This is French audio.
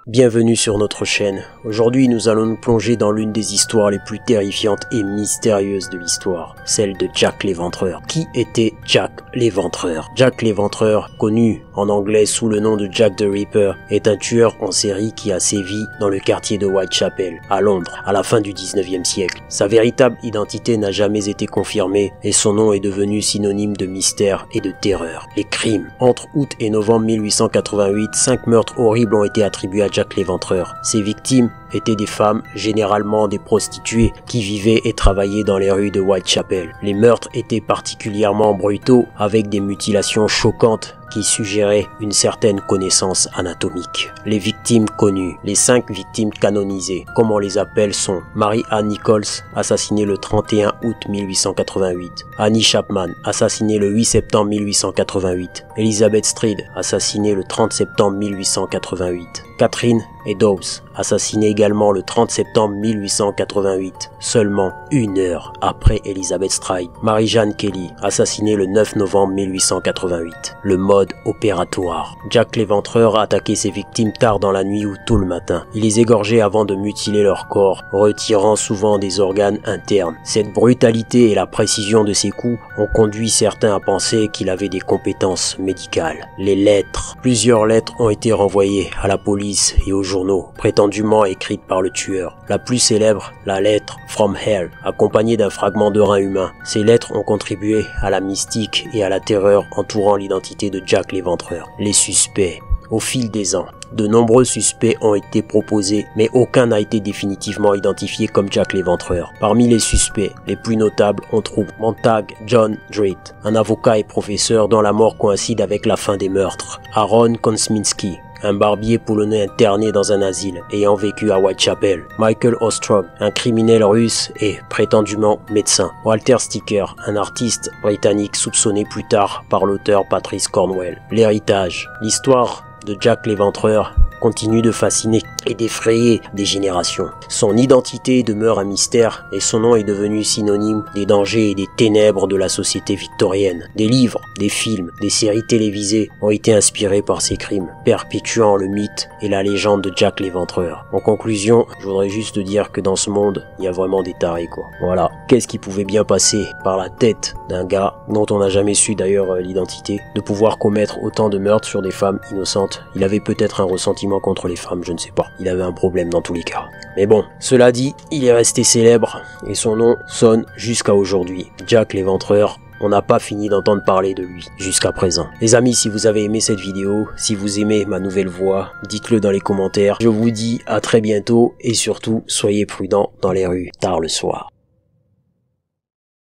Bienvenue sur notre chaîne. Aujourd'hui nous allons nous plonger dans l'une des histoires les plus terrifiantes et mystérieuses de l'histoire, celle de Jack l'Éventreur. Qui était Jack l'Éventreur? Jack l'Éventreur, connu en anglais sous le nom de Jack the Ripper, est un tueur en série qui a sévi dans le quartier de Whitechapel, à Londres, à la fin du 19e siècle. Sa véritable identité n'a jamais été confirmée et son nom est devenu synonyme de mystère et de terreur. Les crimes. Entre août et novembre 1888, 5 meurtres horribles ont été attribués à Jack l'Éventreur. Ses victimes étaient des femmes, généralement des prostituées, qui vivaient et travaillaient dans les rues de Whitechapel. Les meurtres étaient particulièrement brutaux, avec des mutilations choquantes qui suggéraient une certaine connaissance anatomique. Les victimes connues. Les 5 victimes canonisées, comme on les appelle, sont Mary Ann Nichols, assassinée le 31 août 1888, Annie Chapman, assassinée le 8 septembre 1888, Elizabeth Stride, assassinée le 30 septembre 1888, Catherine Eddowes, assassinée également le 30 septembre 1888, seulement 1 heure après Elizabeth Stride. Mary-Jane Kelly, assassinée le 9 novembre 1888. Le mode opératoire. Jack l'Éventreur attaquait ses victimes tard dans la nuit ou tôt le matin. Il les égorgeait avant de mutiler leur corps, retirant souvent des organes internes. Cette brutalité et la précision de ses coups ont conduit certains à penser qu'il avait des compétences médicales. Les lettres. Plusieurs lettres ont été renvoyées à la police et aux journaux, prétendument écrites par le tueur. La plus célèbre, la lettre From Hell, accompagnée d'un fragment de rein humain. Ces lettres ont contribué à la mystique et à la terreur entourant l'identité de Jack l'Éventreur. Les suspects. Au fil des ans, de nombreux suspects ont été proposés, mais aucun n'a été définitivement identifié comme Jack l'Éventreur. Parmi les suspects les plus notables, on trouve Montague John Drake, un avocat et professeur dont la mort coïncide avec la fin des meurtres. Aaron Kosminski, un barbier polonais interné dans un asile, ayant vécu à Whitechapel. Michael Ostrog, un criminel russe et prétendument médecin. Walter Sticker, un artiste britannique soupçonné plus tard par l'auteur Patrice Cornwell. L'héritage. L'histoire de Jack l'Éventreur continue de fasciner et d'effrayer des générations. Son identité demeure un mystère et son nom est devenu synonyme des dangers et des ténèbres de la société victorienne. Des livres, des films, des séries télévisées ont été inspirés par ces crimes, perpétuant le mythe et la légende de Jack l'Éventreur. En conclusion, je voudrais juste dire que dans ce monde, il y a vraiment des tarés quoi. Voilà. Qu'est-ce qui pouvait bien passer par la tête d'un gars dont on n'a jamais su d'ailleurs l'identité, de pouvoir commettre autant de meurtres sur des femmes innocentes? Il avait peut-être un ressentiment contre les femmes, je ne sais pas. Il avait un problème dans tous les cas. Mais bon, cela dit, il est resté célèbre et son nom sonne jusqu'à aujourd'hui. Jack l'Éventreur. On n'a pas fini d'entendre parler de lui jusqu'à présent. Les amis, si vous avez aimé cette vidéo, si vous aimez ma nouvelle voix, dites-le dans les commentaires. Je vous dis à très bientôt et surtout, soyez prudents dans les rues tard le soir.